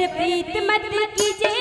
प्रीत मत कीजिए।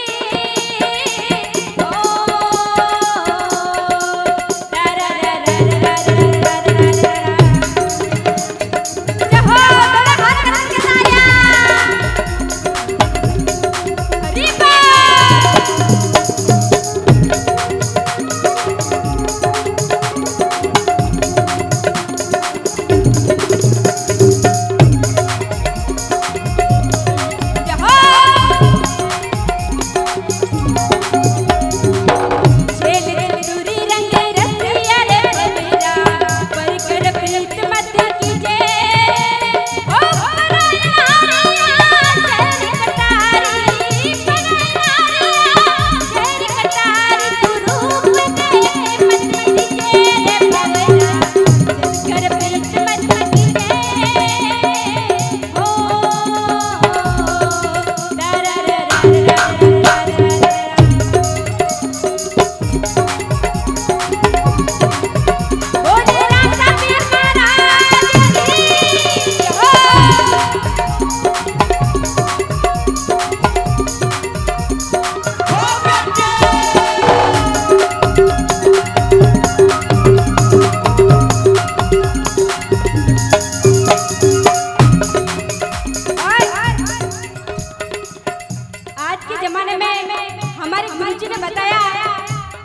हमारे गुरुजी ने बताया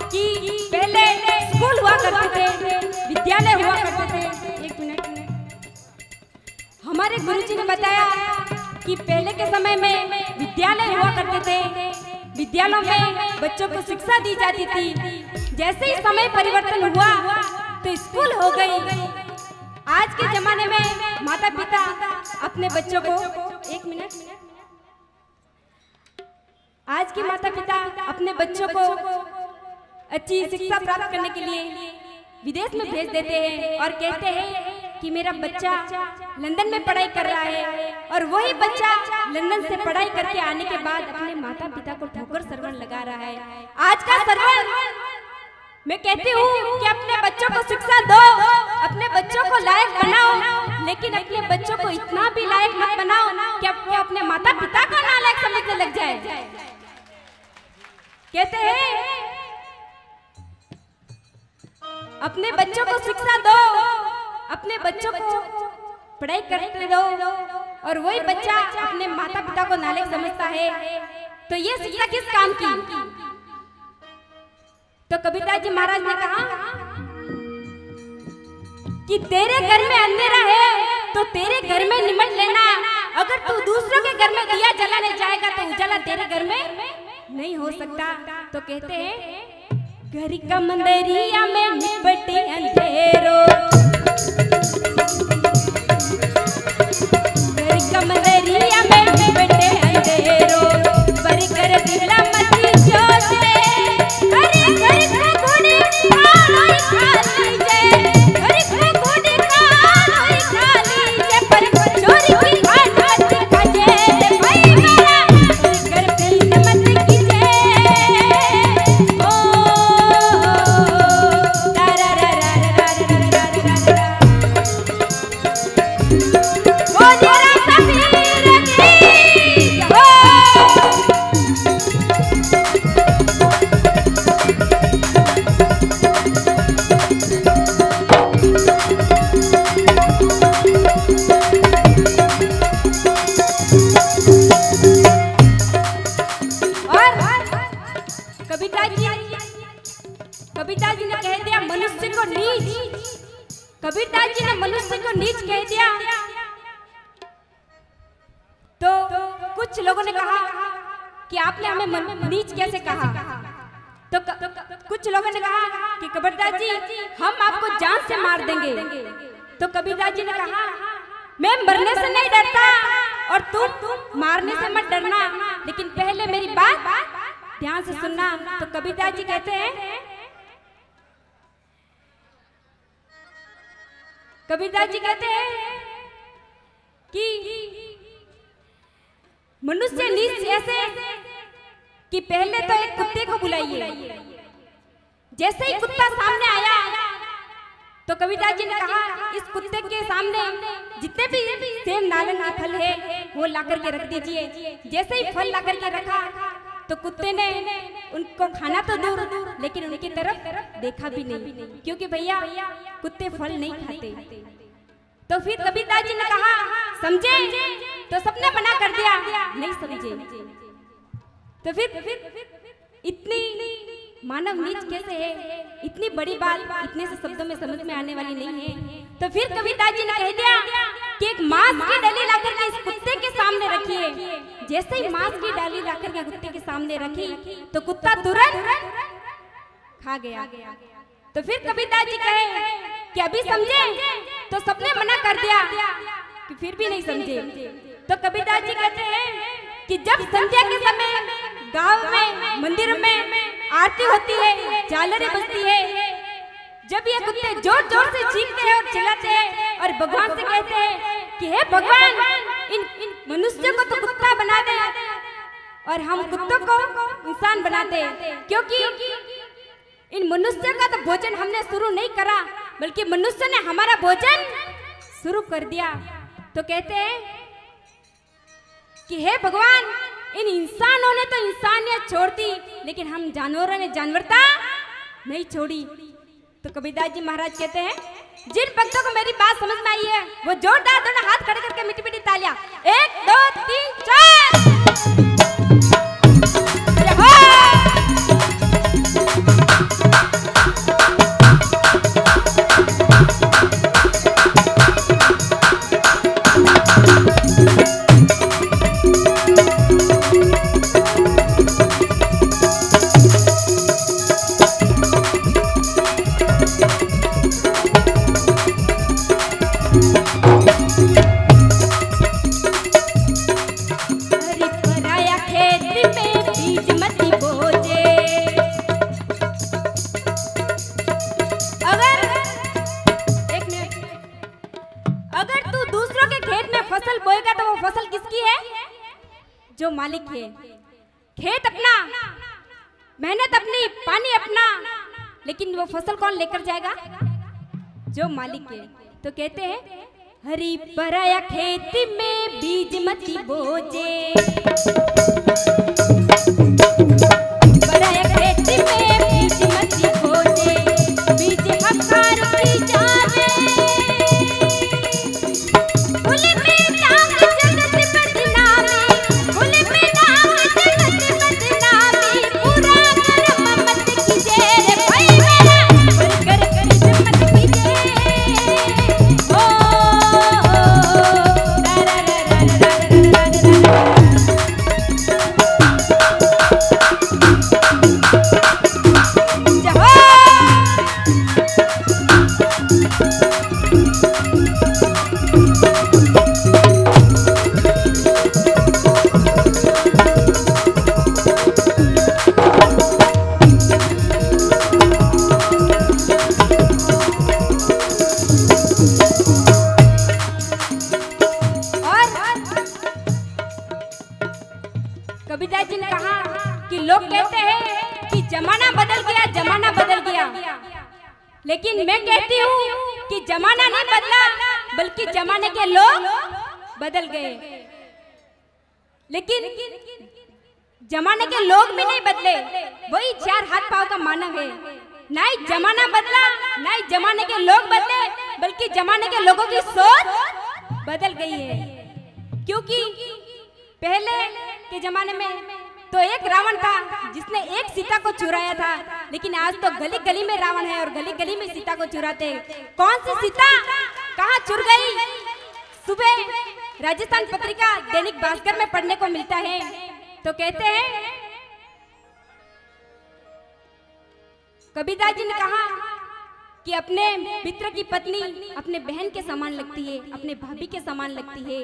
कि पहले स्कूल हुआ करते थे, विद्यालय हुआ करते थे। एक मिनट। हमारे गुरुजी ने बताया कि पहले के समय में विद्यालय हुआ करते थे, विद्यालयों में बच्चों को शिक्षा दी जाती थी। जैसे ही समय परिवर्तन हुआ तो स्कूल हो गई। आज के जमाने में माता पिता अपने बच्चों को, एक मिनट, आज के माता पिता अपने बच्चों को अच्छी शिक्षा प्राप्त करने के लिए विदेश में भेज देते हैं और कहते हैं कि मेरा बच्चा लंदन में पढ़ाई कर रहा है। और वही बच्चा लंदन से पढ़ाई करके आने के बाद अपने माता पिता को ठोकर सरवण लगा रहा है। आज का सरवण मैं कहती हूँ कि अपने बच्चों को शिक्षा दो, अपने बच्चों को लायक बनाओ, लेकिन अपने बच्चों को इतना भी लायक मत बनाओ कि अपने माता पिता का नालायक समझने लग जाए। कहते हैं अपने बच्चों को शिक्षा दो, अपने बच्चों को पढ़ाई करने दो, और वही बच्चा अपने माता पिता को नालायक समझता है। तो ये शिक्षा किस काम की? तो कबीरदास जी महाराज ने कहा कि तेरे घर में अंधेरा है तो तेरे घर में निमट लेना। अगर तू दूसरों के घर में दिया जलाने जाएगा तो उजाला तेरे घर में नहीं हो सकता। तो कहते हैं घर का मंदिरिया में निपटे अंधेरो, घर का मंदिरिया में निपटे अंधेरो, पर कर दिला मती जोते, अरे घर का घोड़े खालोई खाली जे, अरे घर घोड़े खालोई खाली जे, पर चोरी की घाट मत खाजे भाई मेरा, घर प्रीत मत कीजे। ओ तारा रा रा रा रा रा रा रा, ओ जरा सफीर की हो। कबीरदास जी ने कह दिया मनुष्य को नीच, कबीरदास जी ने मनुष्य को नीच कह दिया। तो कुछ लोगों ने कहा कि आपने हमें नीच कैसे कहा? तो कुछ लोगों ने कहा कि कबीरदास जी हम आपको जान से मार देंगे। तो कबीरदास जी ने कहा मैं मरने से नहीं डरता और तुम मारने से मत डरना, लेकिन पहले मेरी बात ध्यान से सुनना। तो कबीरदास जी कहते हैं, कबीरदास जी कहते हैं कि मनुष्य नीच ऐसे कि पहले तो एक कुत्ते को बुलाइए। जैसे ही कुत्ता सामने आया तो कबीरदास जी ने कहा इस कुत्ते के सामने जितने भी सेब नारंगी फल है वो ला करके रख दीजिए। जैसे ही फल ला करके रखा तो कुत्ते ने उनको खाना तो दूर लेकिन उनकी तरफ देखा भी नहीं, क्योंकि भैया कुत्ते फल नहीं खाते। तो फिर कबीरदास जी ने कहा समझे, तो सबने मना कर दिया, नहीं समझे। तो फिर इतनी मानव नीच कैसे है, इतनी बड़ी बात इतने से शब्दों में समझ में आने वाली नहीं है। तो फिर कबीरदास जी ने कह दिया कि एक मांस की डाली लाकर के इस कुत्ते के सामने रखिए। जैसे ही मांस की डाली लाकर के कुत्ते के सामने रखी तो कुत्ता तुरंत खा गया। तो फिर कबीरदास जी कहे कि अभी समझे, तो सबने मना कर दिया कि फिर भी नहीं समझे। तो कबीरदास जी कहते हैं कि जब संध्या के समय गांव में मंदिर में आरती होती है, झालरें बजती है, जब ये कुत्ते जोर जोर से चीखते हैं और चिल्लाते हैं और भगवान से कहते हैं कि हे भगवान, इन मनुष्यों को तो कुत्ता बना दे और हम कुत्तों को इंसान बना दे, क्योंकि इन मनुष्यों का तो भोजन हमने शुरू नहीं करा बल्कि मनुष्य ने हमारा भोजन शुरू कर दिया। तो कहते हैं कि हे भगवान, इन इंसानों ने तो इंसानियत छोड़ दी लेकिन हम जानवरों ने जानवरता नहीं छोड़ी। तो कबीरदास जी महाराज कहते हैं जिन भक्तों को मेरी बात समझ में आई है वो जोरदार दोनों हाथ खड़े करके मीठी मीठी तालियां, 1 2 3 4। जो मालिक है, खेत अपना, मेहनत अपनी, पानी अपना, लेकिन वो फसल कौन लेकर जाएगा? जो मालिक है। तो कहते हैं हरी पराया खेत में बीज मती बोजे, पराया खेत में बीज मती बोजे, बीज हकार की जाने फूल में नाम जगत बदनामी, फूल में नाम जगत बदनामी, पूरा कर ममत कीजे रे भाई मेरा, कर कर हिम्मत कीजे। ओ कबीरदास जी ने कहा कि लोग कहते हैं कि जमाना बदल गया, जमाना बदल गया, लेकिन मैं कहती हूँ कि जमाना नहीं बदला बल्कि जमाने के लोग बदल गए। लेकिन जमाने के लोग भी नहीं बदले, वही 4 हाथ पांव का मानव है। ना ही जमाना बदला, ना ही जमाने के लोग बदले, बल्कि जमाने के लोगों की सोच बदल गई है। क्योंकि पहले के जमाने में तो एक रावण था जिसने एक सीता को चुराया था, लेकिन आज तो गली गली में रावण है और गली गली में सीता को चुराते हैं। कौन सी सीता कहाँ चुर गई? सुबह राजस्थान पत्रिका दैनिक भास्कर में पढ़ने को मिलता है। तो कहते हैं कबीरदास जी ने कहा कि अपने मित्र की पत्नी अपने बहन के समान लगती है, अपने भाभी के समान लगती है,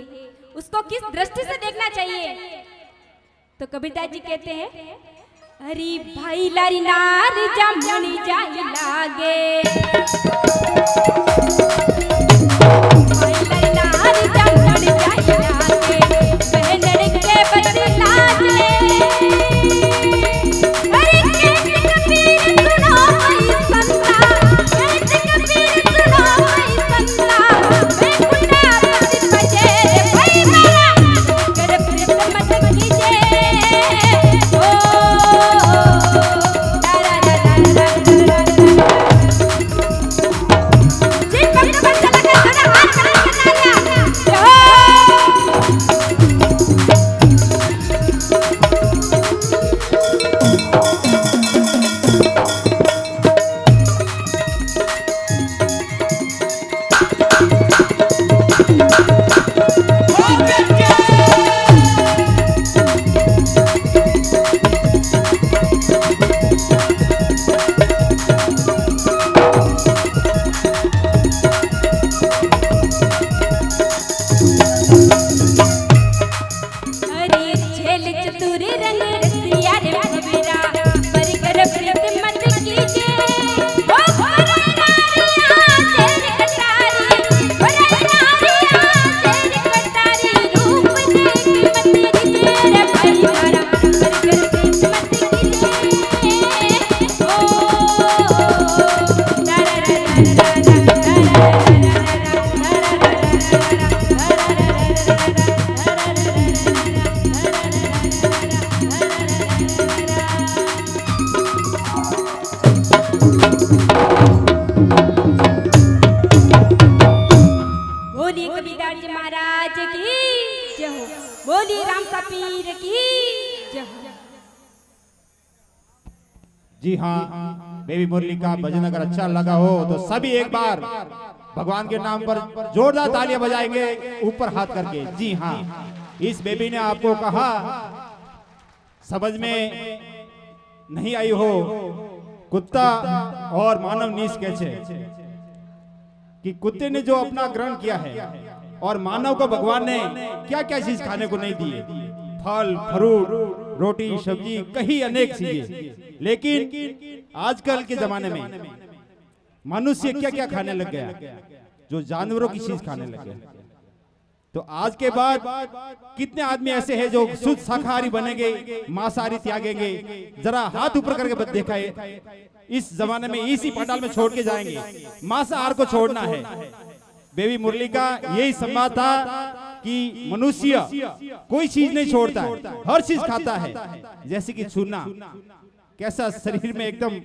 उसको किस दृष्टि से देखना चाहिए? तो कबीरदास जी कहते हैं अरे भाई लारी नार जामनी जाई लागे, भाई लारी नार जामनी जाई लागे, बहन के बदले लागे, अरे कैसे कबीर सुनो भाई संता, कैसे कबीर सुनो भाई संता, मैं कुंडा बजे भाई मेरा मत कीजिए ओ जी भक्त बच्चा लगा थोड़ा हाथ खड़ा करना बोलिए राम सा पीर की जय। जी हाँ, बेबी मुरली का भजन अगर अच्छा लगा हो तो सभी एक बार भगवान के नाम पर जोरदार तालियां बजाएंगे ऊपर हाथ करके। जी हाँ, इस बेबी ने आपको कहा समझ में नहीं आई हो कुत्ता और मानव नीच कैसे, कि कुत्ते ने जो अपना ग्रहण किया है और मानव को भगवान ने क्या क्या चीज खाने को नहीं दी, फल फ्रूट रोटी सब्जी कहीं अनेक चीजें। लेकिन आजकल के जमाने में मनुष्य क्या क्या खाने लग गया, जो जानवरों की चीज खाने लग गया। तो आज के बाद कितने आदमी ऐसे हैं जो शुद्ध शाकाहारी बनेंगे, मांसाहारी त्यागेंगे? जरा हाथ ऊपर करके देखा है, इस जमाने में इसी पंडाल में छोड़ के जाएंगे, मांसाहार को छोड़ना है। बेबी मुरली का यही संवाद था कि मनुष्य कोई चीज नहीं छोड़ता है, हर चीज खाता है। जैसे कि चूना कैसा शरीर में एकदम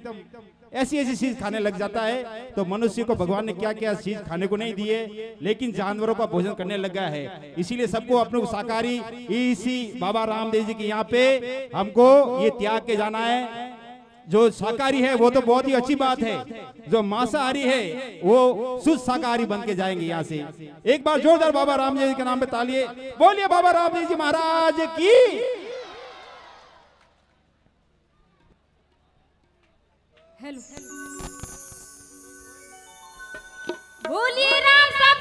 ऐसी ऐसी चीज खाने लग जाता है, तो मनुष्य को भगवान ने क्या क्या चीज खाने को नहीं दिए, लेकिन जानवरों का भोजन करने लगा है। इसीलिए सबको अपने को शाकाहारी इसी बाबा रामदेव जी के यहाँ पे हमको ये त्याग के जाना है। जो शाकाहारी है वो तो बहुत ही अच्छी बात है, जो मांसाहारी है वो शुद्ध शाकाहारी बन के जाएंगे यहाँ से। एक बार जोरदार बाबा रामदेव जी के नाम पे तालिए बोलिए बाबा रामदेव जी महाराज की। हेलो बोलिए राम सा